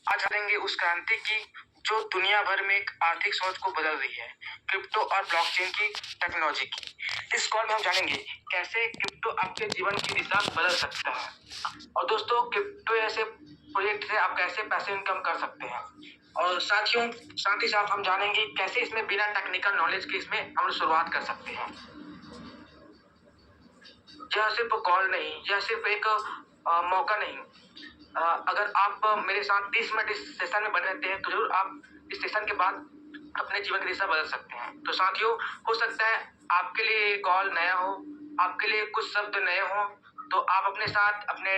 आज जानेंगे उस क्रांति की जो दुनिया भर में एक आर्थिक सोच को बदल रही है, क्रिप्टो और ब्लॉकचेन की टेक्नोलॉजी की। इस कॉल में हम जानेंगे कैसे क्रिप्टो आपके जीवन की दिशा बदल सकता है और दोस्तों क्रिप्टो ऐसे प्रोजेक्ट से आप कैसे पैसे इनकम कर सकते हैं और साथ ही साथ हम जानेंगे कैसे इसमें बिना टेक्निकल नॉलेज के इसमें हम शुरुआत कर सकते हैं। यह सिर्फ कॉल नहीं, यह सिर्फ एक मौका नहीं। अगर आप मेरे साथ 30 मिनट इस सेशन में बने रहते हैं तो जरूर आप इस सेशन के बाद अपने जीवन की दिशा बदल सकते हैं। तो साथियों, हो सकता है आपके लिए ये कॉल नया हो, आपके लिए कुछ शब्द नए हो, तो आप अपने साथ अपने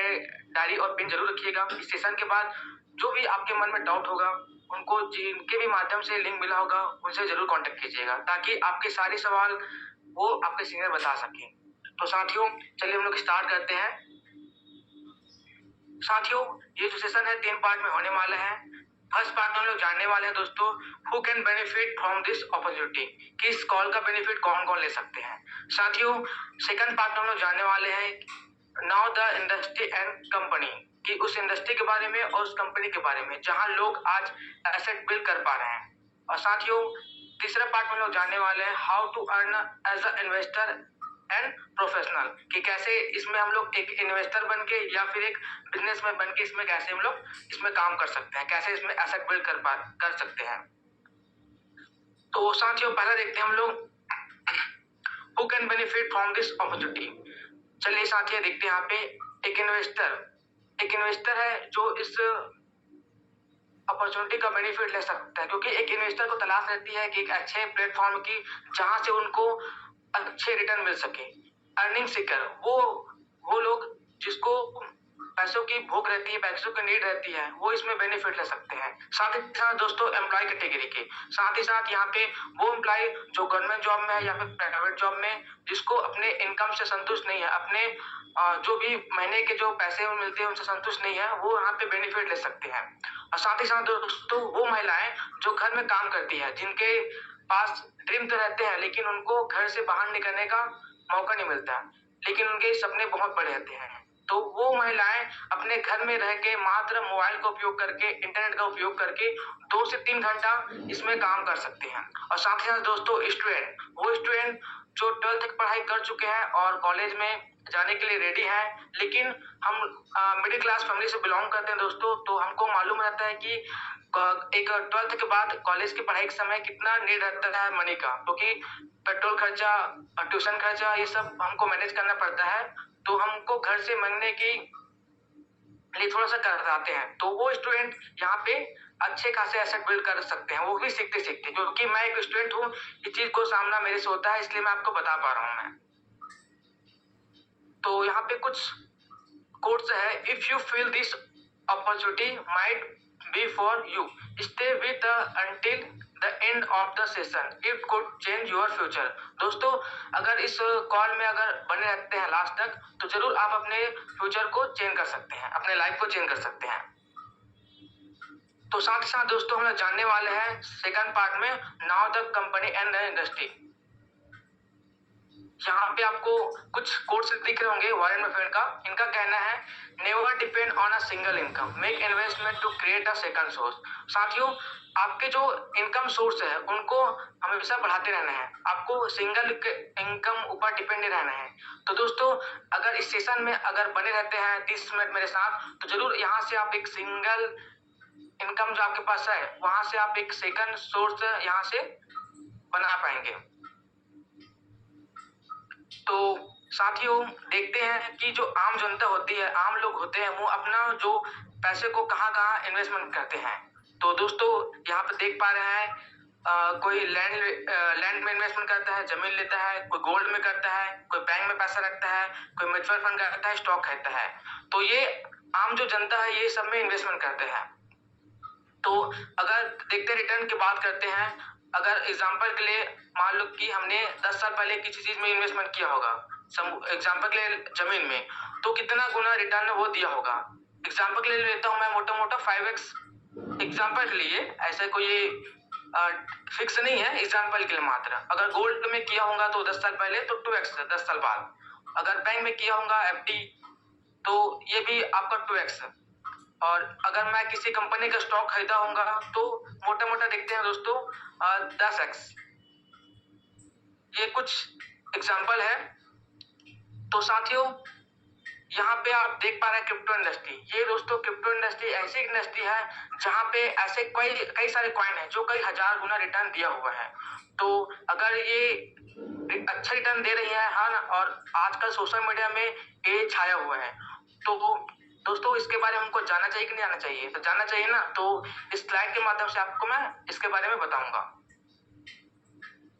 डायरी और पेन जरूर रखिएगा। इस सेशन के बाद जो भी आपके मन में डाउट होगा, उनको जिनके भी माध्यम से लिंक मिला होगा उनसे जरूर कांटेक्ट कीजिएगा ताकि आपके सारे सवाल वो आपके सीनियर बता सकें। तो साथियों, चलिए हम लोग स्टार्ट करते हैं। साथियों, ये जो सेशन है 3 पार्ट में होने वाला है। फर्स्ट पार्ट में हम लोग जानने वाले हैं दोस्तों who can benefit from this opportunity, कि इस कॉल का बेनिफिट कौन कौन ले सकते हैं। साथियों, सेकंड पार्ट में हम लोग जानने वाले हैं now the industry and company, कि उस इंडस्ट्री के बारे में और उस कंपनी के बारे में जहां लोग आज एसेट बिल्ड कर पा रहे हैं। और साथियों, तीसरा पार्ट में हम लोग जानने वाले हैं how to earn as a investor and professional, कि कैसे इसमें हम लोग एक इन्वेस्टर बन के या फिर एक बिजनेसमैन बन के इसमें कैसे हम लोग इसमें काम कर सकते हैं, कैसे इसमें एसेट बिल्ड कर सकते हैं। तो साथियों, पहला देखते हैं हम लोग who can benefit from this opportunity. चलिए साथियों, देखते हैं यहाँ पे एक इन्वेस्टर है जो इस अपॉर्चुनिटी का बेनिफिट ले सकता है, क्योंकि एक इन्वेस्टर को तलाश रहती है कि एक अच्छे प्लेटफॉर्म की जहां से उनको अच्छे रिटर्न मिल सके। अर्निंग सीकर वो लोग जिसको पैसों की भूख रहती है, पैसों की नीड रहती है, वो इसमें बेनिफिट ले सकते हैं। साथ ही साथ दोस्तों एम्प्लॉय कैटेगरी के साथ ही साथ यहाँ पे वो एम्प्लॉय जो गवर्नमेंट जॉब में है या फिर प्राइवेट जॉब में, जिसको अपने इनकम से संतुष्ट नहीं है, अपने जो भी महीने के जो पैसे मिलते हैं उनसे संतुष्ट नहीं है, वो यहाँ पे बेनिफिट ले सकते हैं। और साथ ही साथ दोस्तों वो महिलाएं जो घर में काम करती है, जिनके पास ड्रीम तो रहते हैं लेकिन उनको घर से बाहर निकलने का मौका नहीं मिलता, लेकिन उनके सपने बहुत बड़े रहते हैं, तो वो महिलाएं अपने घर में रह के मात्र मोबाइल का उपयोग करके, इंटरनेट का उपयोग करके 2 से 3 घंटा इसमें काम कर सकते हैं। और साथ ही साथ दोस्तों वो स्टूडेंट जो 12th तक पढ़ाई कर चुके हैं और कॉलेज में जाने के लिए रेडी हैं, लेकिन हम मिडिल क्लास फैमिली से बिलोंग करते हैं दोस्तों, तो हमको मालूम रहता है कि एक 12th के बाद कॉलेज की पढ़ाई के समय कितना नीड रहता है मनी का, क्योंकि पेट्रोल खर्चा, ट्यूशन खर्चा, ये सब हमको मैनेज करना पड़ता है, तो हमको घर से मांगने की लिए थोड़ा सा कतराते हैं। तो वो स्टूडेंट यहाँ पे अच्छे खासे एसेट बिल्ड कर सकते हैं, वो भी सीखते सीखते, क्योंकि मैं एक स्टूडेंट हूँ, इस चीज को सामना मेरे से होता है, इसलिए मैं आपको बता पा रहा हूँ मैं। तो यहाँ पे कुछ कोट्स है, if you feel this opportunity might be for you, stay with until the end of the session, it could change your future. दोस्तों, अगर इस कॉल में अगर बने रहते हैं लास्ट तक, तो जरूर आप अपने फ्यूचर को चेंज कर सकते हैं, अपने लाइफ को चेंज कर सकते हैं। तो साथ ही साथ दोस्तों हम लोग जानने वाले हैं सेकंड पार्ट में now the company and the industry. यहाँ पे आपको कुछ कोट्स दिख रहे होंगे वॉरेन बफेट का। इनका कहना है never depend on a single income, make investment to create a second source. साथियों, आपके जो इनकम सोर्स है उनको हमेशा बढ़ाते रहना है, आपको सिंगल इनकम ऊपर डिपेंड नहीं रहना है। तो दोस्तों, अगर इस सेशन में अगर बने रहते हैं 30 मिनट मेरे साथ, तो जरूर यहाँ से आप एक सिंगल इनकम जो आपके पास है वहां से आप एक सेकंड सोर्स यहाँ से बना पाएंगे। तो साथियों, देखते हैं कि जो आम जनता होती है, आम लोग होते हैं, वो अपना जो पैसे को कहाँ इन्वेस्टमेंट करते हैं। तो दोस्तों, यहाँ पे देख पा रहे हैं कोई लैंड में इन्वेस्टमेंट करता है, जमीन लेता है, कोई गोल्ड में करता है, कोई बैंक में पैसा रखता है, कोई म्यूचुअल फंड करता है, स्टॉक खरीदता है। तो ये आम जो जनता है ये सब में इन्वेस्टमेंट करते हैं। तो अगर देखते रिटर्न की बात करते हैं, अगर एग्जांपल के लिए मान लो कि हमने 10 साल पहले किसी चीज में इन्वेस्टमेंट किया होगा, एग्जांपल के लिए जमीन में, तो कितना गुना रिटर्न वो दिया होगा। एग्जांपल के लिए लेता हूं मैं मोटा 5x एग्जांपल के लिए, ऐसे कोई फिक्स नहीं है, एग्जांपल के लिए मात्र। अगर गोल्ड में किया होगा तो 10 साल पहले तो 2x 10 साल बाद, अगर बैंक में किया होगा FD तो ये भी आपका 2x। और अगर मैं किसी कंपनी का स्टॉक खरीदा होगा तो मोटा मोटा देखते हैं दोस्तों 10x। ये कुछ एग्जाम्पल है। तो साथियों यहाँ पे आप देख पा रहे हैं क्रिप्टो इंडस्ट्री। ये दोस्तों क्रिप्टो इंडस्ट्री ऐसी इंडस्ट्री है जहाँ पे ऐसे कई सारे कॉइन हैं जो कई हजार गुना रिटर्न दिया हुआ है। तो अगर ये अच्छा रिटर्न दे रही है, हाँ ना, और आजकल सोशल मीडिया में ये छाया हुआ है, तो दोस्तों इसके बारे में हमको जानना चाहिए कि नहीं जानना चाहिए? तो जानना चाहिए ना। तो इस स्लाइड के माध्यम से आपको मैं इसके बारे में बताऊंगा।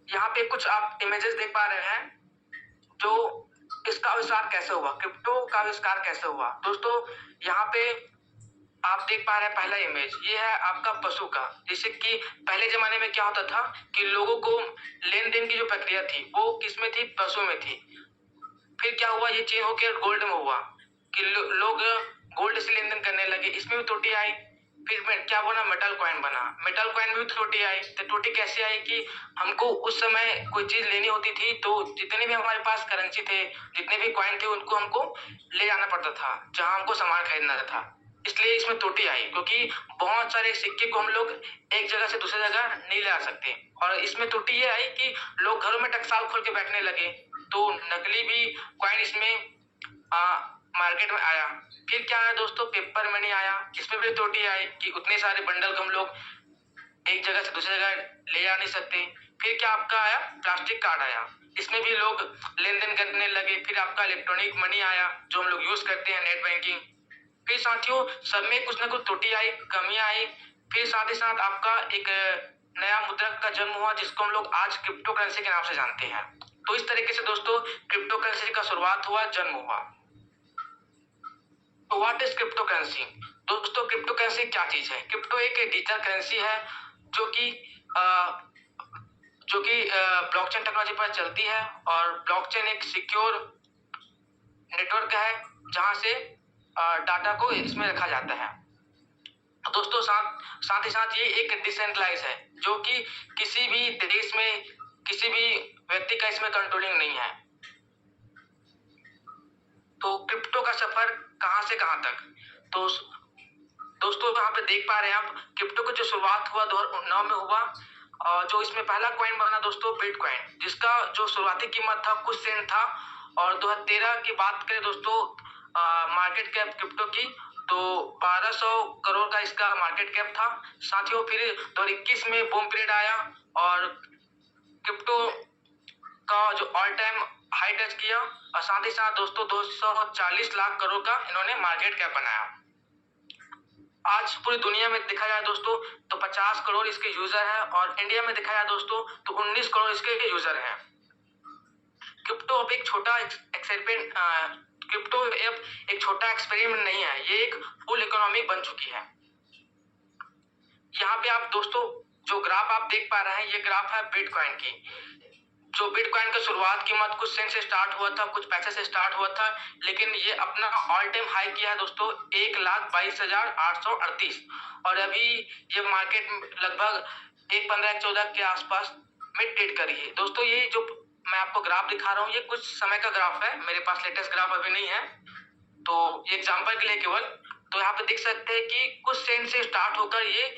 यहाँ पे कुछ आप इमेजेस देख पा रहे हैं जो इसका आविष्कार कैसे हुआ, क्रिप्टो का आविष्कार कैसे हुआ। दोस्तों यहाँ पे आप देख पा रहे हैं पहला इमेज, ये है आपका पशु का। जैसे कि पहले जमाने में क्या होता था कि लोगों को लेन देन की जो प्रक्रिया थी वो किस में थी? पशु में थी। फिर क्या हुआ? ये चेंज होकर गोल्ड में हुआ कि लोग गोल्ड से लेन देन करने लगे, इसमें भी त्रुटि आई। फिर क्या बना? मेटल कॉइन बना। मेटल कॉइन में भी त्रुटि आई। तो त्रुटि कैसे आई कि हमको उस समय कोई चीज लेनी होती थी तो जितने भी हमारे पास करेंसी थे, जितने भी कॉइन थे, उनको हमको ले जाना पड़ता था जहां हमको सामान खरीदना था। इसलिए इसमें त्रुटि आई क्योंकि बहुत सारे सिक्के को हम लोग एक जगह से दूसरी जगह नहीं ले आ सकते। और इसमें त्रुटि ये आई कि लोग घरों में टकसाल खोल के बैठने लगे, तो नकली भी कॉइन इसमें मार्केट में आया। फिर क्या आया दोस्तों? पेपर मनी आया। इसमें भी त्रुटि आई कि उतने सारे बंडल को हम लोग एक जगह से दूसरी जगह ले जा नहीं सकते। फिर क्या आपका आया? प्लास्टिक कार्ड आया। इसमें भी लोग लेन देन करने लगे। फिर आपका इलेक्ट्रॉनिक मनी आया जो हम लोग यूज करते हैं, नेट बैंकिंग। फिर साथियों सब में कुछ ना कुछ त्रुटि आई, कमियां आई। फिर साथ ही साथ आपका एक नया मुद्रा का जन्म हुआ जिसको हम लोग आज क्रिप्टो करेंसी के नाम से जानते हैं। तो इस तरीके से दोस्तों क्रिप्टो करेंसी का शुरुआत हुआ, जन्म हुआ। तो व्हाट इज क्रिप्टो करेंसी? दोस्तों क्रिप्टो करेंसी क्या चीज है? क्रिप्टो एक डिजिटल करेंसी है जो कि ब्लॉकचेन टेक्नोलॉजी पर चलती है। और ब्लॉकचेन एक सिक्योर नेटवर्क है जहां से डाटा को इसमें रखा जाता है। दोस्तों साथ ही साथ ये एक डिसेंट्रलाइज है जो कि किसी भी देश में किसी भी व्यक्ति का इसमें कंट्रोलिंग नहीं है। तो क्रिप्टो का सफर कहां से कहां तक? तो दोस्तों यहाँ पे देख पा रहे हैं आप क्रिप्टो की जो शुरुआत हुआ 2009 में हुआ। जो इसमें पहला कॉइन बना दोस्तों बिटकॉइन, जिसका जो शुरुआती कीमत था कुछ सेंट था। और 2013 की बात करें दोस्तों मार्केट कैप क्रिप्टो की, तो 1200 करोड़ का इसका मार्केट कैप था। साथियों फिर 2021 में बूम पीरियड आया और क्रिप्टो का जो ऑल टाइम हाई टच किया। और साथ ही साथ दोस्तों 240 लाख करोड़ का इन्होंने मार्केट कैप बनाया। आज पूरी दुनिया में देखा जाए दोस्तों तो 50 करोड़ इसके यूजर हैं और इंडिया में देखा जाए दोस्तों तो 19 करोड़ इसके यूजर हैं। क्रिप्टो अब एक छोटा एक्सपेरिमेंट क्रिप्टो अब एक छोटा एक्सपेरिमेंट नहीं है, ये एक फुल इकोनॉमी बन चुकी है। यहाँ पे आप दोस्तों जो ग्राफ आप देख पा रहे हैं, ये ग्राफ है बिटकॉइन की। जो बिटकॉइन का शुरुआत कीमत कुछ सेंट से स्टार्ट हुआ था, कुछ पैसे से स्टार्ट हुआ था, लेकिन ये अपना ऑल टाइम हाई किया है दोस्तों 1,22,838। और अभी ये मार्केट लगभग 1,15,14 के आसपास में ट्रेड करी है। दोस्तों ये जो मैं आपको ग्राफ दिखा रहा हूँ ये कुछ समय का ग्राफ है, मेरे पास लेटेस्ट ग्राफ अभी नहीं है, तो ये एग्जाम्पल के लिए केवल। तो यहाँ पे देख सकते हैं कि कुछ सेंट से स्टार्ट होकर ये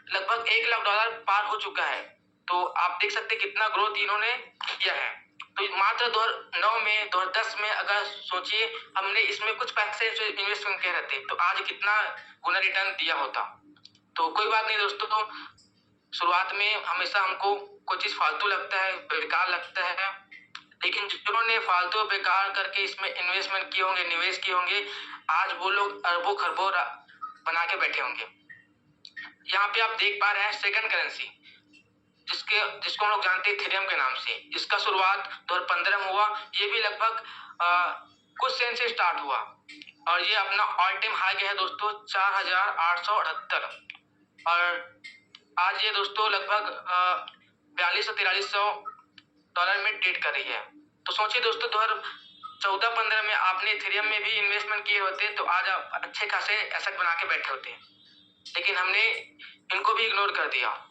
लगभग $1,00,000 पार हो चुका है। तो आप देख सकते हैं कितना ग्रोथ इन्होंने किया है। तो मात्र 2009 में 2010 में अगर सोचिए हमने इसमें कुछ पैसे इन्वेस्टमेंट किए रहते तो आज कितना गुना रिटर्न दिया होता। तो कोई बात नहीं दोस्तों, तो शुरुआत में हमेशा हमको कोई चीज फालतू लगता है, बेकार लगता है, लेकिन जिन्होंने फालतू बेकार करके इसमें इन्वेस्टमेंट किए होंगे, निवेश किए होंगे, आज वो लोग अरबों खरबों बना के बैठे होंगे। यहाँ पे आप देख पा रहे हैं सेकंड करेंसी जिसको हम लोग जानते हैं इथेरियम के नाम से। इसका शुरुआत 2015 में हुआ। ये भी लगभग कुछ सेंट से स्टार्ट हुआ और ये अपना ऑल टाइम हाई गया है दोस्तों 4,878। और आज ये दोस्तों लगभग 4200-4300 डॉलर में ट्रेड कर रही है। तो सोचिए दोस्तों 2014-15 में आपने इथेरियम में भी इन्वेस्टमेंट किए होते तो आज आप अच्छे खासे एसेट बना के बैठे होते, लेकिन हमने इनको भी इग्नोर कर दिया।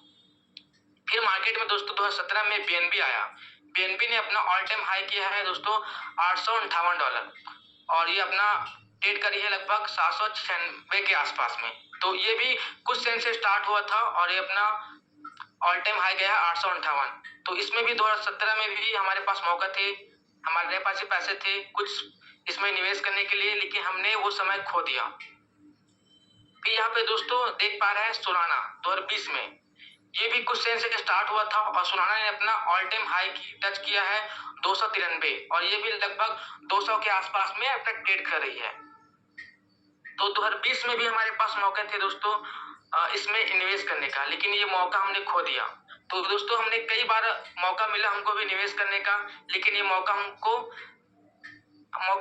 फिर मार्केट में दोस्तों 2017 में बीएनबी आया। बीएनबी ने अपना ऑल टाइम हाई किया है दोस्तों $858 और ये अपना ट्रेड करी है लगभग 796 के आसपास में। तो ये भी कुछ सेंट से स्टार्ट हुआ था और ये अपना ऑल टाइम हाई गया है 858। तो इसमें भी 2017 में भी हमारे पास मौका थे, हमारे पास पैसे थे कुछ इसमें निवेश करने के लिए, लेकिन हमने वो समय खो दिया। फिर यहाँ पे दोस्तों देख पा रहे हैं सोलाना 2020 में, ये भी कुछ सेंट से स्टार्ट हुआ था और सोलाना ने अपना ऑल टाइम हाई टच किया है 293 और ये भी लगभग 200 के आसपास में अपना ट्रेड कर रही है। तो 2020 में भी हमारे पास मौके थे दोस्तों इसमें इन्वेस्ट करने का, लेकिन ये मौका हमने खो दिया। तो दोस्तों हमने कई बार मौका मिला हमको भी निवेश करने का, लेकिन ये मौका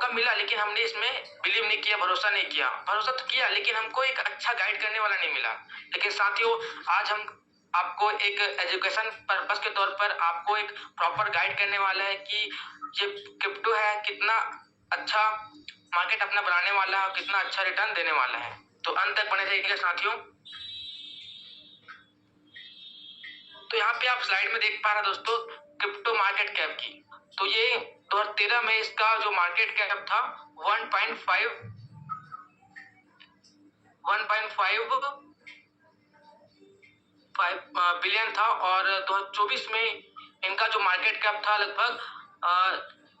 मिला लेकिन हमने इसमें बिलीव नहीं किया, भरोसा नहीं किया। भरोसा तो किया लेकिन हमको एक अच्छा गाइड करने वाला नहीं मिला। लेकिन साथियों आज हम आपको एक एजुकेशन पर्पस के तौर पर आपको एक प्रॉपर गाइड करने वाला है कि ये क्रिप्टो है कितना अच्छा मार्केट अपना बनाने वाला है, कितना अच्छा रिटर्न देने वाला है। तो अंत तक बने रहिएगा साथियों। तो यहाँ पे आप स्लाइड में देख पा रहे हैं दोस्तों क्रिप्टो मार्केट कैप की। तो ये 2013 में इसका जो मार्केट कैप था 1.5 बिलियन था और 2024 में इनका जो मार्केट कैप था लगभग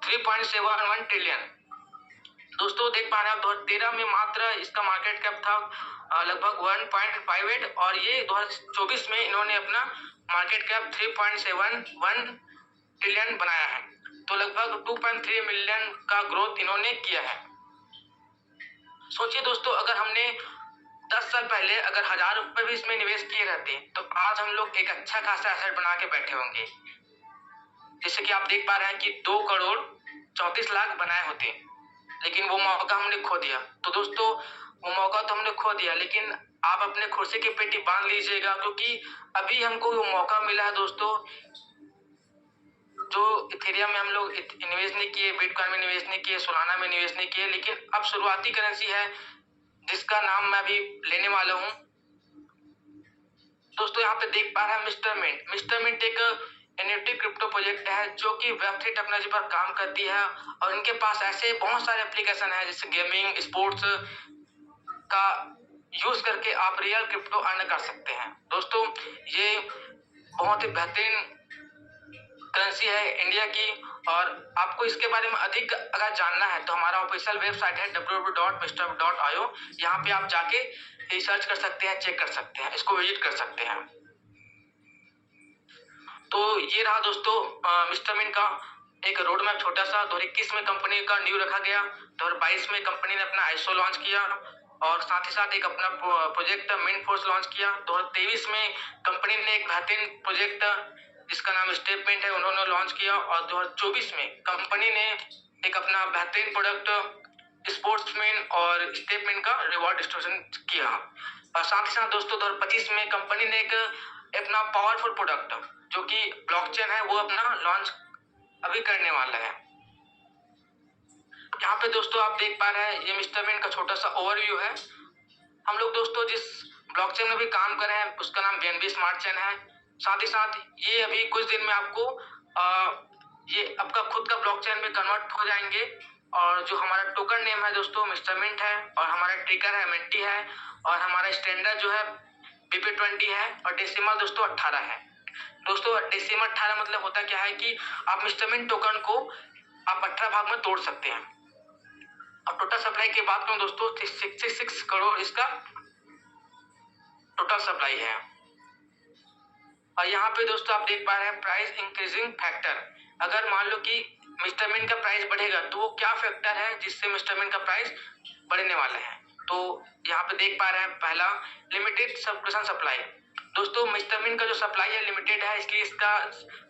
3.71 ट्रिलियन। दोस्तों देख पा रहे हैं 2013 में मात्र इसका मार्केट कैप था लगभग 1.58 और ये 2024 में इन्होंने अपना मार्केट कैप 3.71 ट्रिलियन बनाया है। तो लगभग 2.3 मिलियन का ग्रोथ इन्होंने किया है। सोचिए दोस्तों अगर हमने 10 साल पहले अगर 1000 रुपए भी इसमें निवेश किए रहते तो आज हम लोग एक अच्छा खासा एसेट बना के बैठे होंगे। जैसे कि आप देख पा रहे हैं कि 2 करोड़ 34 लाख बनाए होते, लेकिन वो मौका हमने खो दिया। तो दोस्तों वो मौका तो हमने खो दिया, लेकिन आप अपने खुर्सी की पेटी बांध लीजिएगा क्योंकि अभी हमको वो मौका मिला है दोस्तों। जो इथेरियम में हम लोग इन्वेस्ट नहीं किए, बिटकॉइन में निवेश नहीं किए, सोलाना में निवेश नहीं किए, लेकिन अब शुरुआती करेंसी है जिसका नाम मैं अभी लेने वाला हूँ। दोस्तों यहाँ पे देख पा रहे हैं मिस्टर मिंट एक एनएफटी क्रिप्टो प्रोजेक्ट है जो कि वेब3 टेक्नोलॉजी पर काम करती है और इनके पास ऐसे बहुत सारे एप्लीकेशन है जैसे गेमिंग स्पोर्ट्स का यूज करके आप रियल क्रिप्टो अर्न कर सकते हैं। दोस्तों ये बहुत ही बेहतरीन करेंसी है इंडिया की और आपको इसके बारे में अधिक अगर जानना है तो हमारा ऑफिशियल वेबसाइट है www.mrweb.io। यहाँ पे आप जाके रिसर्च कर सकते हैं, चेक कर सकते हैं, इसको विजिट कर सकते हैं। तो ये रहा दोस्तों मिस्टर मिंट का एक रोड मैप छोटा सा। 2021 में कंपनी का न्यू रखा गया, 2022 में कंपनी ने अपना आईएसओ लॉन्च किया और साथ ही साथ एक अपना प्रोजेक्ट मिंट फोर्स लॉन्च किया। 2023 में कंपनी ने एक बेहतरीन प्रोजेक्ट जिसका नाम स्टेपमेंट है उन्होंने लॉन्च किया और 2024 में कंपनी ने एक अपना बेहतरीन प्रोडक्ट स्पोर्ट्समैन और स्टेपमेंट का रिवॉर्ड डिस्ट्रीब्यूशन किया। और साथ ही साथ दोस्तों 2025 में कंपनी ने एक अपना पावरफुल प्रोडक्ट जो कि ब्लॉकचेन है वो अपना लॉन्च अभी करने वाला है। यहाँ पे दोस्तों आप देख पा रहे हैं ये मिस्टर मिंट का छोटा सा ओवरव्यू है। हम लोग दोस्तों जिस ब्लॉकचेन में भी काम कर रहे हैं उसका नाम BNB स्मार्ट चेन है। साथ ही साथ ये अभी कुछ दिन में आपको ये आपका खुद का ब्लॉकचेन में कन्वर्ट हो जाएंगे और जो हमारा टोकन नेम है दोस्तों मिस्टर मिंट है और हमारा ट्रिगर है MNT है और हमारा स्टैंडर्ड जो है BP20 है और डेसिमल दोस्तों 18 है। दोस्तों डेसिमल 18 मतलब होता क्या है कि आप मिस्टर मिंट टोकन को आप 18 भाग में तोड़ सकते हैं। अब टोटल सप्लाई की बात करूं दोस्तों 66 करोड़ इसका टोटल सप्लाई है। और यहाँ पे दोस्तों आप देख पा रहे हैं प्राइस इंक्रीजिंग फैक्टर। अगर मान लो कि मिस्टर मिंट का प्राइस बढ़ेगा तो वो क्या फैक्टर है जिससे मिस्टर मिंट का प्राइस बढ़ने वाला है। तो यहाँ पे देख पा रहे हैं पहला लिमिटेड सब्सक्रिप्शन सप्लाई। दोस्तों मिस्टर मिंट का जो सप्लाई है लिमिटेड है इसलिए इसका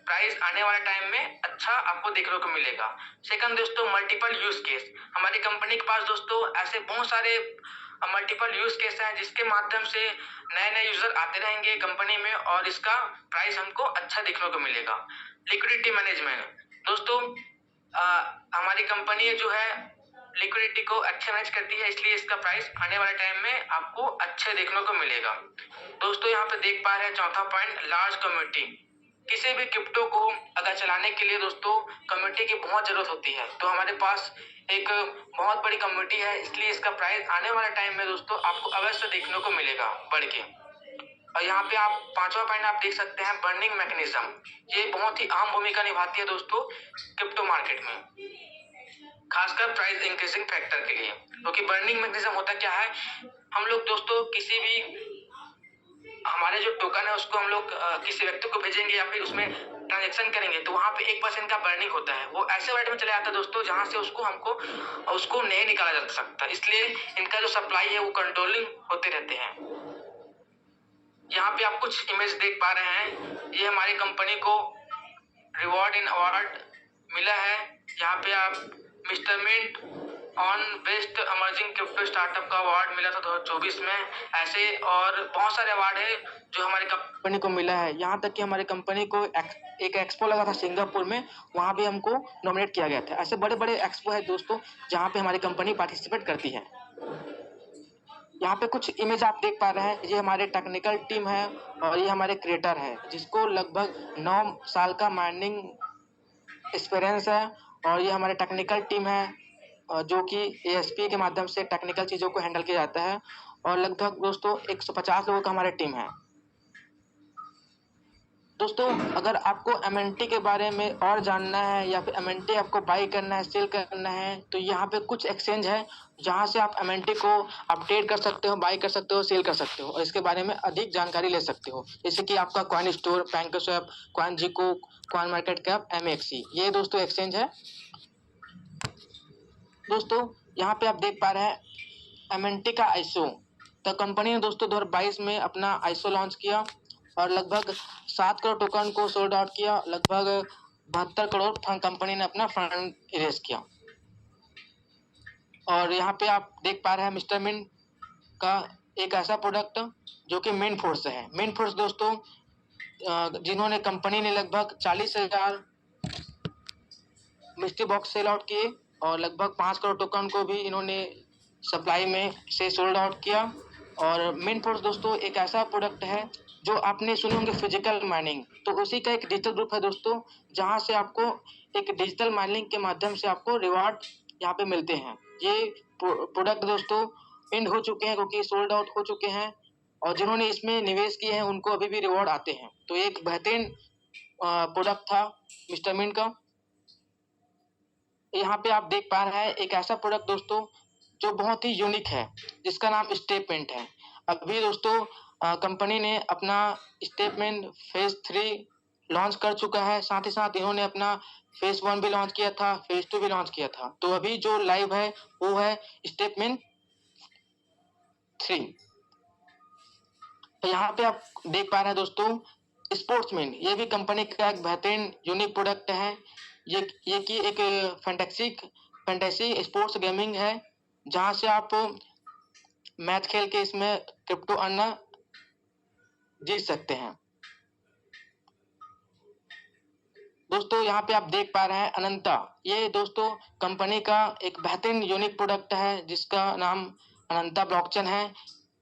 प्राइस आने वाले टाइम में अच्छा आपको देखने को मिलेगा। सेकंड दोस्तों मल्टीपल यूज केस। हमारी कंपनी के पास दोस्तों ऐसे बहुत सारे मल्टीपल यूज केस हैं जिसके माध्यम से नए नए यूजर आते रहेंगे कंपनी में और इसका प्राइस हमको अच्छा देखने को मिलेगा। लिक्विडिटी मैनेजमेंट दोस्तों हमारी कंपनी जो है लिक्विडिटी को अच्छा मैनेज करती है इसलिए इसका प्राइस आने वाले टाइम में आपको अच्छे देखने को मिलेगा। दोस्तों यहाँ पे देख पा रहे हैं चौथा पॉइंट लार्ज कम्युनिटी। किसी भी क्रिप्टो को अगर चलाने के लिए दोस्तों कम्युनिटी की बहुत जरूरत होती है। तो हमारे पास एक बहुत बड़ी कम्युनिटी है, इसलिए इसका प्राइस आने वाले टाइम में दोस्तों आपको अवश्य देखने को मिलेगा बढ़ के। और यहाँ पे आप 5वां पॉइंट आप देख सकते हैं, बर्निंग मैकेनिज्म। ये बहुत ही अहम भूमिका निभाती है दोस्तों क्रिप्टो मार्केट में, खासकर प्राइस इंक्रीजिंग फैक्टर के लिए। क्योंकि बर्निंग मैकेनिज्म होता क्या है, हम लोग दोस्तों किसी भी हमारे जो टोकन है उसको हम लोग किसी व्यक्ति को भेजेंगे या फिर उसमें ट्रांजेक्शन करेंगे, तो वहां पे 1% का बर्निंग होता है। वो ऐसे वाइट में चला जाता है दोस्तों जहां से उसको नहीं निकाला जा सकता। इसलिए इनका जो सप्लाई है वो कंट्रोलिंग होते रहते हैं। यहाँ पे आप कुछ इमेज देख पा रहे हैं, ये हमारी कंपनी को रिवॉर्ड इन अवार्ड मिला है। यहाँ पे आप Mr Mint on best emerging crypto startup का अवार्ड मिला था 2024 में। ऐसे और बहुत सारे अवार्ड है जो हमारी कंपनी को मिला है। यहाँ तक कि हमारी कंपनी को एक एक्सपो लगा था सिंगापुर में, वहाँ भी हमको नॉमिनेट किया गया था। ऐसे बड़े बड़े एक्सपो है दोस्तों जहाँ पे हमारी कंपनी पार्टिसिपेट करती है। यहाँ पे कुछ इमेज आप देख पा रहे हैं, ये हमारे टेक्निकल टीम है और ये हमारे क्रिएटर है जिसको लगभग 9 साल का माइनिंग एक्सपीरियंस है। और ये हमारे टेक्निकल टीम है जो कि एएसपी के माध्यम से टेक्निकल चीज़ों को हैंडल किया जाता है। और लगभग दोस्तों 150 लोगों का हमारा टीम है। दोस्तों अगर आपको एमएनटी के बारे में और जानना है या फिर एमएनटी आपको बाई करना है, सेल करना है, तो यहाँ पे कुछ एक्सचेंज है जहाँ से आप एमएनटी को अपडेट कर सकते हो, बाई कर सकते हो, सेल कर सकते हो और इसके बारे में अधिक जानकारी ले सकते हो। जैसे कि आपका coin store, PancakeSwap, CoinGecko, coin market cap, MEXC, ये दोस्तों एक्सचेंज है। दोस्तों यहाँ पे आप देख पा रहे हैं एमएनटी का आईसो। तो कंपनी ने दोस्तों 2022 में अपना आईसो लॉन्च किया और लगभग 7 करोड़ टोकन को सोल्ड आउट किया। लगभग 72 करोड़ कंपनी ने अपना फंड इरेज किया। और यहाँ पे आप देख पा रहे हैं मिस्टर मिंट का एक ऐसा प्रोडक्ट जो कि मेन फोर्स है। मेन फोर्स दोस्तों जिन्होंने कंपनी ने लगभग 40,000 मिस्ट्री बॉक्स सेल आउट किए और लगभग 5 करोड़ टोकन को भी इन्होंने सप्लाई में से सोल्ड आउट किया। और मेन फोर्स दोस्तों एक ऐसा प्रोडक्ट है जो आपने सुने होंगे फिजिकल माइनिंग, तो उसी का एक डिजिटल ग्रुप है दोस्तों जहां से आपको एक डिजिटल माइनिंग के माध्यम से आपको रिवार्ड यहाँ पे मिलते हैं। ये प्रोडक्ट दोस्तों एंड हो चुके हैं क्योंकि सोल्ड आउट हो चुके हैं और जिन्होंने इसमें निवेश किए हैं उनको अभी भी रिवॉर्ड आते हैं। तो एक बेहतरीन प्रोडक्ट था मिस्टर मिंट का। यहाँ पे आप देख पा रहे हैं एक ऐसा प्रोडक्ट दोस्तों जो बहुत ही यूनिक है जिसका नाम स्टेटमेंट है। अभी दोस्तों कंपनी ने अपना स्टेटमेंट फेज 3 लॉन्च कर चुका है। साथ ही साथ इन्होंने अपना फेज 1 भी लॉन्च किया था, फेज 2 भी लॉन्च किया था। तो अभी जो लाइव है वो है स्टेटमेंट 3। यहाँ पे आप देख पा रहे हैं दोस्तों स्पोर्ट्समैन, ये भी कंपनी का एक बेहतरीन यूनिक प्रोडक्ट है। ये की एक फैंटेसी स्पोर्ट्स गेमिंग है जहां से आप मैच खेल के इसमें क्रिप्टो अर्न जीत सकते हैं। दोस्तों यहाँ पे आप देख पा रहे हैं अनंता, ये दोस्तों कंपनी का एक बेहतरीन यूनिक प्रोडक्ट है जिसका नाम अनंता ब्लॉकचेन है।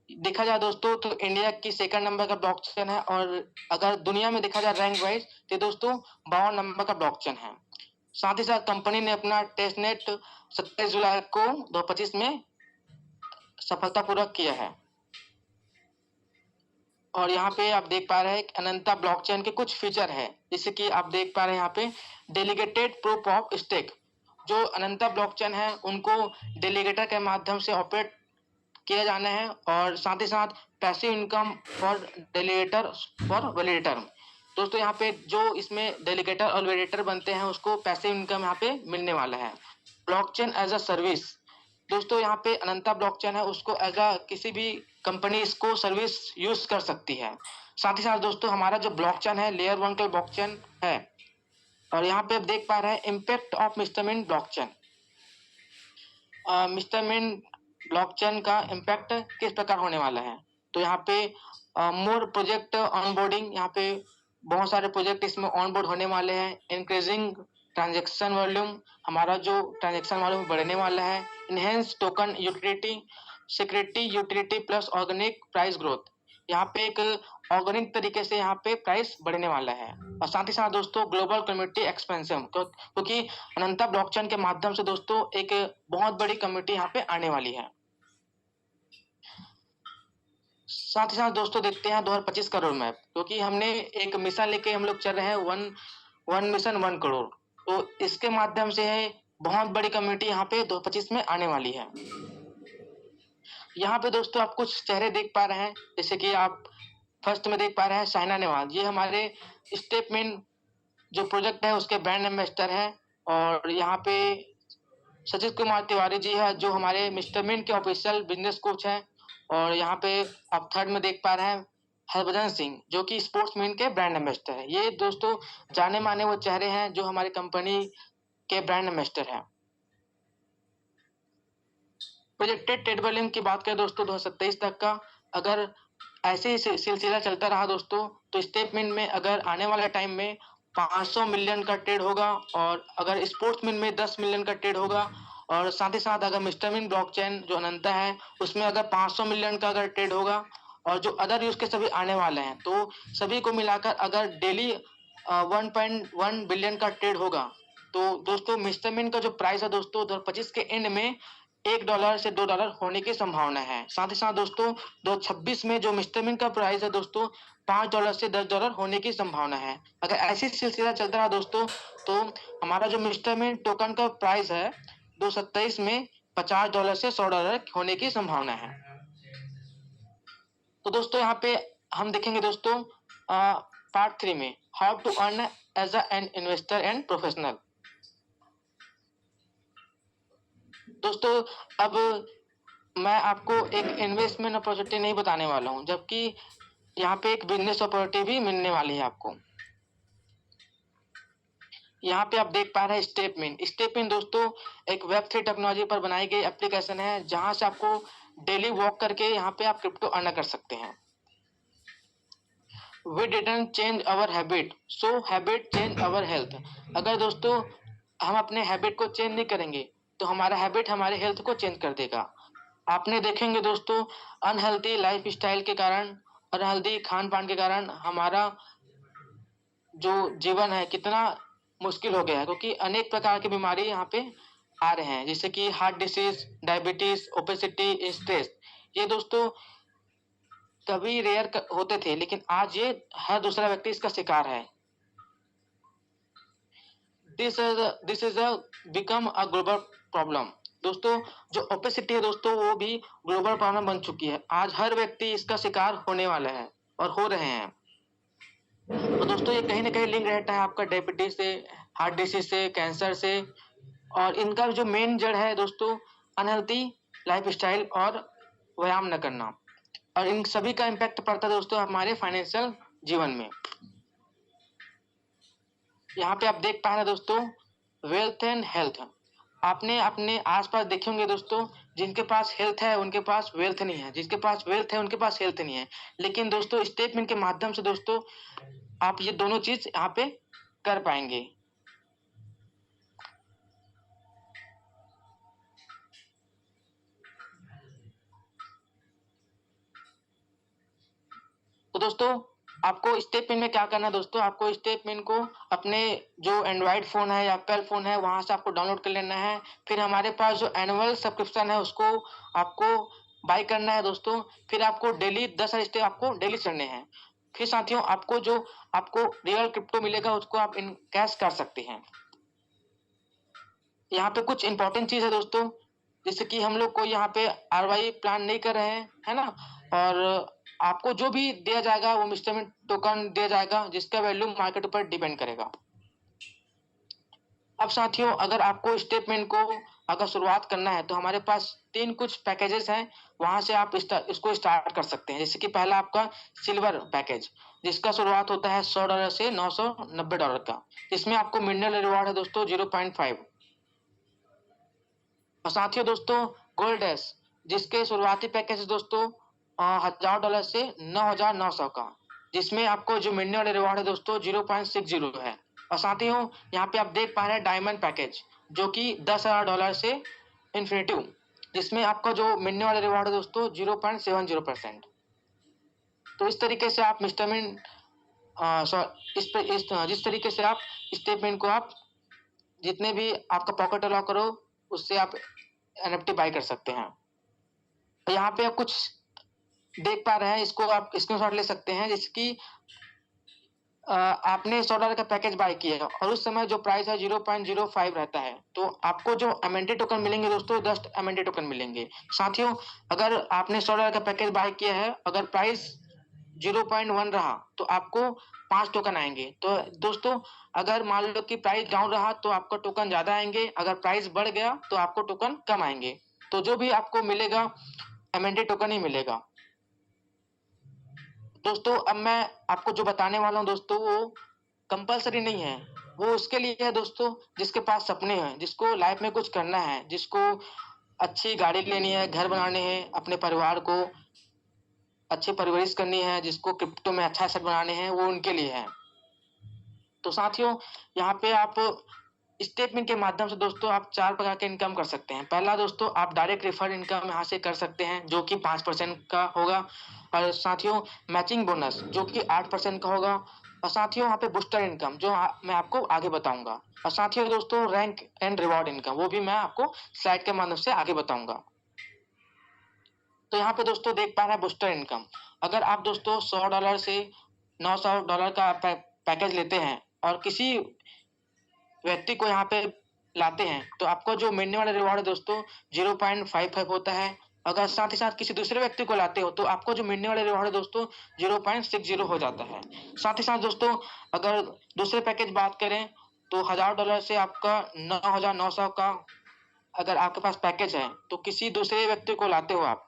देखा जाए दोस्तों तो इंडिया की 2nd नंबर का ब्लॉकचेन है और अगर दुनिया में देखा जाए रैंक वाइज तो दोस्तों 52 नंबर का ब्लॉकचेन है। साथ ही साथ कंपनी ने अपना टेस्टनेट 27 जुलाई को 2025 में सफलतापूर्वक किया है। और यहाँ पे आप देख पा रहे हैं अनंता ब्लॉकचेन के कुछ फीचर है, जैसे कि आप देख पा रहे हैं यहाँ पे डेलीगेटेड प्रूफ ऑफ स्टेक। जो अनंता ब्लॉकचेन है उनको डेलीगेटर के माध्यम से ऑपरेट किया जाना है और साथ ही साथ passive income for delegator for validator. दोस्तों यहाँ पे जो इसमें डेलीगेटर और वैलिडेटर बनते हैं उसको पैसिव इनकम यहाँ पे मिलने वाला है। ब्लॉकचेन एज अ सर्विस, दोस्तों यहाँ पे अनंता ब्लॉकचेन है उसको एज अ किसी भी कंपनी इसको सर्विस यूज कर सकती है। साथ ही साथ दोस्तों हमारा जो ब्लॉकचेन है लेयर 1 का ब्लॉकचेन है। और यहाँ पे आप देख पा रहे हैं impact of Mr Mint blockchain. Mr Mint blockchain का इम्पैक्ट किस प्रकार होने वाला है, तो यहाँ पे मोर प्रोजेक्ट ऑनबोर्डिंग, यहाँ पे बहुत सारे प्रोजेक्ट इसमें ऑनबोर्ड होने वाले हैं। इंक्रीजिंग ट्रांजैक्शन वॉल्यूम, हमारा जो ट्रांजैक्शन वॉल्यूम बढ़ने वाला है। Enhance token utility, security utility plus organic price growth, यहाँ पे एक ऑर्गेनिक तरीके से यहाँ पे प्राइस बढ़ने वाला है। और साथ ही साथ दोस्तों ग्लोबल कम्युनिटी एक्सपेंशन, क्योंकि अनंता ब्लॉकचेन के माध्यम से दोस्तों एक बहुत बड़ी कम्युनिटी यहाँ पे आने वाली है। साथ ही साथ दोस्तों देखते हैं 2025 का रोड मैप, क्योंकि हमने एक मिशन लेके हम लोग चल रहे हैं, वन मिशन 1 करोड़। तो इसके माध्यम से है बहुत बड़ी कम्युनिटी यहाँ पे 2025 में आने वाली है। यहाँ पे दोस्तों आप कुछ चेहरे देख पा रहे हैं, जैसे कि आप फर्स्ट में देख पा रहे हैं साइना नेहवाल। ये हमारे स्टेपमेंट जो प्रोजेक्ट है उसके ब्रांड एम्बेसडर है। और यहाँ पे सचित कुमार तिवारी जी है जो हमारे मिस्टर मिन के ऑफिशियल बिजनेस कोच हैं। और यहाँ पे आप थर्ड में देख पा रहे हैं हरभजन सिंह जो कि स्पोर्ट्स मिन के ब्रांड एम्बेसडर है। ये दोस्तों जाने माने वो चेहरे हैं जो हमारी कंपनी के ब्रांड एम्बेसडर हैं। प्रोजेक्टेड ट्रेड वॉल्यूम की बात करें दोस्तों 2027 तक का, अगर ऐसे ही सिलसिला चलता रहा दोस्तों तो स्टेपमेंट में अगर आने वाले टाइम में 500 मिलियन का ट्रेड होगा, और अगर स्पोर्ट्स मिन में 10 मिलियन का ट्रेड होगा, और साथ ही साथ अगर मिस्टर मिन ब्लॉकचेन जो अनंता है उसमें अगर 500 मिलियन का अगर ट्रेड होगा, और जो अदर यूज के सभी आने वाले हैं, तो सभी को मिलाकर अगर डेली 1.1 बिलियन का ट्रेड होगा, तो दोस्तों मिस्टर मिन का जो प्राइस है दोस्तों 2025 के एंड में $1 से $2 होने की संभावना है। साथ ही साथ दोस्तों 2026 में जो मिस्टर मिन का प्राइस है दोस्तों $5 से $10 होने की संभावना है। अगर ऐसी सिलसिला चलता रहा दोस्तों तो हमारा जो मिस्टर मिन टोकन का प्राइस है 2027 में $50 से $100 होने की संभावना है। तो दोस्तों यहाँ पे हम देखेंगे दोस्तों पार्ट 3 में how to earn as an investor and professional. दोस्तों अब मैं आपको एक इन्वेस्टमेंट अपॉर्चुनिटी नहीं बताने वाला हूं, जबकि यहाँ पे एक बिजनेस अपॉर्चुनिटी भी मिलने वाली है आपको। यहाँ पे आप देख पा रहे हैं स्टेपमेंट दोस्तों एक वेब3 टेक्नोलॉजी पर बनाई गई एप्लीकेशन है जहां से आपको डेली वॉक करके यहाँ पे आप क्रिप्टो अर्न कर सकते हैं। We didn't change our habit, so habit change our health। अगर दोस्तों हम अपने हैबिट को चेंज नहीं करेंगे तो हमारा हैबिट हमारे हेल्थ को चेंज कर देगा। आपने देखेंगे दोस्तों अनहेल्दी लाइफ स्टाइल के कारण, अनहेल्दी खान पान के कारण हमारा जो जीवन है कितना मुश्किल हो गया है, क्योंकि अनेक प्रकार की बीमारी यहाँ पे आ रहे हैं, जैसे कि heart disease, diabetes, obesity, stress. ये दोस्तों कभी रेयर होते थे, लेकिन आज ये हर दूसरा व्यक्ति इसका शिकार है। This is a become a global problem. दोस्तों जो ओबेसिटी है दोस्तों वो भी ग्लोबल प्रॉब्लम बन चुकी है। आज हर व्यक्ति इसका शिकार होने वाला है और हो रहे हैं। तो दोस्तों ये कहीं ना कहीं लिंक रहता है आपका डायबिटीज से, हार्ट डिसीज से, कैंसर से। और इनका जो मेन जड़ है दोस्तों अनहेल्थी लाइफ स्टाइल और व्यायाम न करना, और इन सभी का इम्पैक्ट पड़ता है दोस्तों हमारे फाइनेंशियल जीवन में। यहाँ पे आप देख पा रहे हैं दोस्तों वेल्थ एंड हेल्थ। आपने अपने आसपास देखे होंगे दोस्तों जिनके पास हेल्थ है उनके पास वेल्थ नहीं है, जिसके पास वेल्थ है उनके पास हेल्थ नहीं है। लेकिन दोस्तों स्टेटमेंट के माध्यम से दोस्तों आप ये दोनों चीज यहाँ पे कर पाएंगे। तो दोस्तों आपको स्टेपमेंट में क्या करना है दोस्तों, आपको स्टेपमेंट को अपने जो एंड्रॉइड फोन है या एप्पल फोन है वहां से आपको डाउनलोड कर लेना है। फिर हमारे पास जो एनुअल सब्सक्रिप्शन है उसको आपको बाय करना है दोस्तों। फिर आपको डेली 10 स्टेप आपको डेली चढ़ने हैं। फिर साथियों आपको रियल क्रिप्टो मिलेगा, उसको आप इन कैश कर सकते हैं। यहाँ पे कुछ इंपॉर्टेंट चीज है दोस्तों, जैसे कि हम लोग को यहाँ पे आरवाई प्लान नहीं कर रहे हैं, है ना। और आपको जो भी दिया जाएगा वो मिस्टर मिन टोकन दिया जाएगा जिसका वैल्यू मार्केट पर डिपेंड करेगा। अब साथियों अगर आपको स्टेटमेंट को अगर शुरुआत करना है तो हमारे पास 3 कुछ पैकेजेस हैं, वहां से आप इसको स्टार्ट कर सकते हैं। जैसे कि पहला आपका सिल्वर पैकेज जिसका शुरुआत होता है $100 से $990 का, जिसमें आपको मिनरल रिवॉर्ड है दोस्तों 0.5। और साथियों दोस्तों गोल्ड डैश जिसके शुरुआती पैकेज दोस्तों $1000 से 9900 का, जिसमें आपको जो मिलने वाले रिवॉर्ड है दोस्तों 0.60 है। और साथियों यहाँ पे आप देख पा रहे हैं डायमंड पैकेज जो कि $10,000 से इन्फिनिटिव, जिसमें आपका जो मिलने वाले रिवॉर्ड है दोस्तों 0.70%। तो इस तरीके से आप इंस्टॉलमेंट जिस तरीके से आप स्टेटमेंट को आप जितने भी आपका पॉकेट अलाउ करो उससे आप एनएफटी बाय कर सकते हैं। तो यहाँ पे आप कुछ देख पा रहे हैं, इसको आप स्क्रीनशॉट ले सकते हैं, जिसकी आपने $100 का पैकेज बाय किया और उस समय जो प्राइस है 0.05 रहता है, तो आपको जो एमएनटी टोकन मिलेंगे दोस्तों 10 एमएनटी टोकन मिलेंगे। साथियों, अगर आपने $100 का पैकेज बाय किया है, अगर प्राइस 0.1 रहा तो आपको 5 टोकन आएंगे। तो दोस्तों, अगर मान लो कि प्राइस डाउन रहा तो आपको टोकन ज्यादा आएंगे, अगर प्राइस बढ़ गया तो आपको टोकन कम आएंगे। तो जो भी आपको मिलेगा एमएनटी टोकन ही मिलेगा। दोस्तों, अब मैं आपको जो बताने वाला हूँ दोस्तों, वो कंपलसरी नहीं है, वो उसके लिए है दोस्तों जिसके पास सपने हैं, जिसको लाइफ में कुछ करना है, जिसको अच्छी गाड़ी लेनी है, घर बनाने हैं, अपने परिवार को अच्छी परवरिश करनी है, जिसको क्रिप्टो में अच्छा एसेट बनाने हैं, वो उनके लिए है। तो साथियों, यहाँ पे आप स्टेटमेंट के माध्यम से दोस्तों आप 4 प्रकार के इनकम कर सकते हैं। पहला दोस्तों, आप डायरेक्ट रेफर इनकम यहाँ से कर सकते हैं, जो कि 5% का होगा। और साथियों, मैचिंग बोनस जो कि 8% का होगा। और साथियों, यहाँ पे बूस्टर इनकम जो मैं आपको आगे बताऊंगा। और साथियों दोस्तों, रैंक एंड रिवॉर्ड इनकम, वो भी मैं आपको स्लाइड के माध्यम से आगे बताऊंगा। तो यहाँ पे दोस्तों देख पा रहे हैं बूस्टर इनकम। अगर आप दोस्तों $100 से $900 का पैकेज लेते हैं और किसी व्यक्ति को यहाँ पे लाते हैं, तो आपको जो मिलने वाला रिवॉर्ड है दोस्तों 0.55 होता है। अगर साथ ही साथ किसी दूसरे व्यक्ति को लाते हो तो आपको जो मिलने वाला रिवॉर्ड है दोस्तों 0.60 हो जाता है। साथ ही साथ दोस्तों, अगर दूसरे पैकेज बात करें तो $1000 से आपका 9900 का अगर आपके पास पैकेज है, तो किसी दूसरे व्यक्ति को लाते हो आप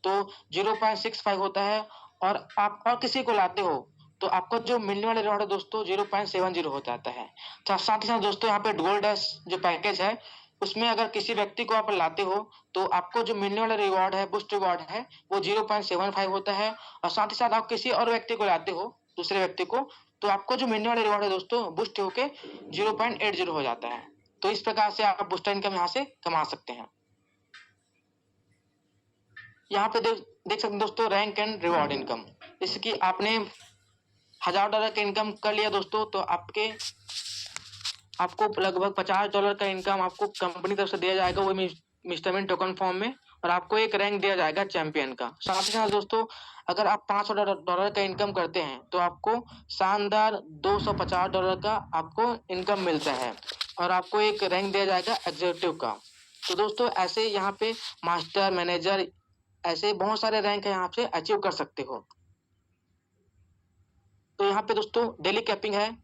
तो 0.65 होता है। और आप और किसी को लाते हो तो आपको जो मिलने वाला रिवॉर्ड है दोस्तों 0.70 हो जाता है। साथ ही साथ दोस्तों, यहाँ पे गोल्ड डैश जो पैकेज है, उसमें अगर किसी व्यक्ति को आप लाते हो तो आपको जो मिलने वाला रिवॉर्ड है, बूस्ट रिवॉर्ड है, वो 0.75 होता है। और साथ ही साथ आप किसी और व्यक्ति को लाते हो, दूसरे व्यक्ति को, तो आपको जो मिलने वाला रिवॉर्ड है दोस्तों बूस्ट होके 0.80 हो जाता है। तो इस प्रकार से आप बूस्टर इनकम यहाँ से कमा सकते हैं। यहाँ पे देख सकते हैं दोस्तों, रैंक एंड रिवॉर्ड इनकम। इसकी आपने $1000 का इनकम कर लिया दोस्तों, तो आपको लगभग $50 का इनकम आपको कंपनी तरफ से दिया जाएगा, वो इंस्टॉलमेंट टोकन फॉर्म में। और आपको एक रैंक दिया जाएगा चैंपियन का। साथ ही साथ दोस्तों, अगर आप $500 का इनकम करते हैं तो आपको शानदार $250 का आपको इनकम मिलता है और आपको एक रैंक दिया जाएगा एग्जीक्यूटिव का। तो दोस्तों, ऐसे यहाँ पे मास्टर, मैनेजर, ऐसे बहुत सारे रैंक है यहाँ से अचीव कर सकते हो। तो यहाँ पे दोस्तों डेली कैपिंग है,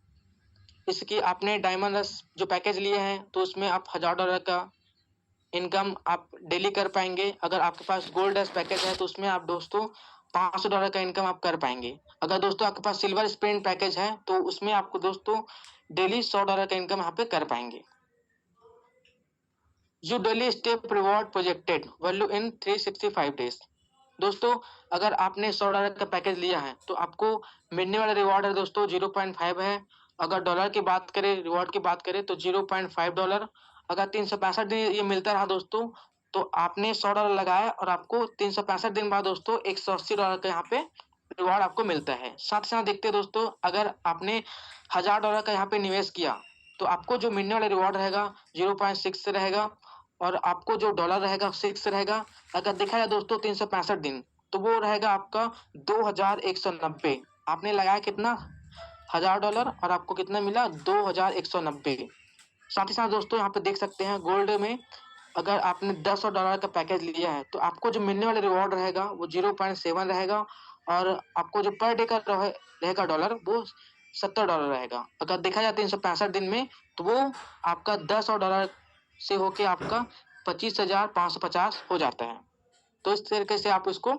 इसकी आपने डायमंड रश जो पैकेज लिए हैं तो उसमें आप $1000 का इनकम आप डेली कर पाएंगे। अगर आपके पास गोल्ड रश पैकेज है तो उसमें आप दोस्तों $500 का इनकम आप कर पाएंगे। अगर दोस्तों आपके पास सिल्वर स्प्रिंट पैकेज है तो उसमें आपको दोस्तों डेली $100 का इनकम यहाँ पे कर पाएंगे। You daily step reward projected value in 365 days. दोस्तों, अगर आपने $100 का पैकेज लिया है तो आपको मिलने वाला रिवॉर्ड है दोस्तों 0.5 है। अगर डॉलर की बात करें, रिवॉर्ड की बात करें तो $0.5। अगर 365 दिन ये मिलता रहा दोस्तों, तो आपने $100 लगाया और आपको 365 दिन बाद दोस्तों $180 का यहाँ पे रिवॉर्ड आपको मिलता है। साथ ही साथ देखते हैं दोस्तों, अगर आपने $1000 का यहाँ पे निवेश किया तो आपको जो मिलने वाला रिवॉर्ड रहेगा 0.6 रहेगा और आपको जो डॉलर रहेगा 6 रहेगा। अगर देखा जाए दोस्तों 365 दिन, तो वो रहेगा आपका 2190। आपने लगाया कितना, $1000 और आपको कितना मिला, 2190। साथ ही साथ दोस्तों, यहाँ पे देख सकते हैं गोल्ड में अगर आपने $10 का पैकेज लिया है तो आपको जो मिलने वाला रिवॉर्ड रहेगा वो 0.7 रहेगा और आपको जो पर डे का रहेगा डॉलर वो $70 रहेगा। अगर देखा जाए 365 दिन में, तो वो आपका $10 से होके आपका 25,550 हो जाता है। तो इस तरीके से आप उसको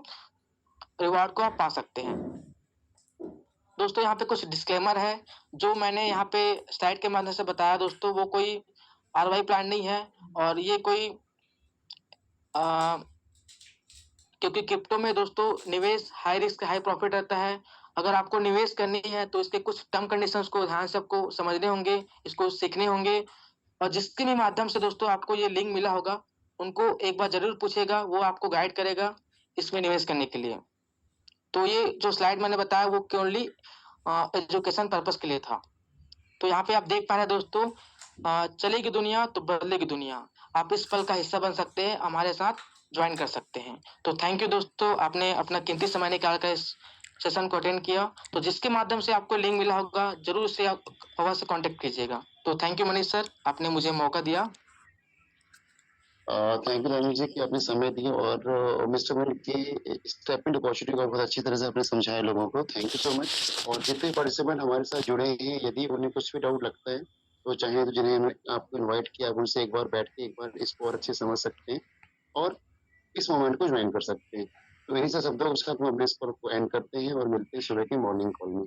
रिवॉर्ड को आप पा सकते हैं। दोस्तों, यहाँ पे कुछ डिस्क्लेमर है जो मैंने यहाँ पे स्लाइड के माध्यम से बताया दोस्तों, वो कोई आरवाई प्लान नहीं है और ये कोई क्योंकि क्रिप्टो में दोस्तों निवेश हाई रिस्क हाई प्रॉफिट रहता है। अगर आपको निवेश करनी है तो इसके कुछ टर्म कंडीशंस को ध्यान से आपको समझने होंगे, इसको सीखने होंगे। और जिसके भी माध्यम से दोस्तों आपको ये लिंक मिला होगा, उनको एक बार जरूर पूछेगा, वो आपको गाइड करेगा इसमें निवेश करने के लिए। तो ये जो स्लाइड मैंने बताया वो प्योरली एजुकेशन पर्पस के लिए था। तो यहाँ पे आप देख पा रहे हैं दोस्तों, चलेगी दुनिया तो बदलेगी दुनिया। आप इस पल का हिस्सा बन सकते हैं, हमारे साथ ज्वाइन कर सकते हैं। तो थैंक यू दोस्तों, आपने अपना कीमती समय निकाल कर इस सेशन को अटेंड किया। तो जिसके माध्यम से आपको लिंक मिला होगा, ज़रूर उससे आप अवश्य कॉन्टैक्ट कीजिएगा। तो थैंक यू मनीष सर, आपने मुझे मौका दिया। थैंक यू रमेश जी कि आपने समय दिया और मिस्टर मलिक की स्टेपिंग अपॉर्चुनिटी को बहुत अच्छी तरह से आपने समझाया लोगों को। Thank you so much. और जितने पार्टिसिपेंट हमारे साथ जुड़े हैं, यदि उन्हें कुछ भी डाउट लगता है तो चाहे तो जिन्हें आपको इनवाइट किया, आप उनसे एक बार बैठ के एक बार इसको और अच्छे से समझ सकते हैं और इस मोमेंट को ज्वाइन कर सकते हैं। तो इन्हीं से शब्दों के साथ हम अपने इस कॉल को एंड करते हैं और मिलते हैं सुबह के मॉर्निंग कॉल में।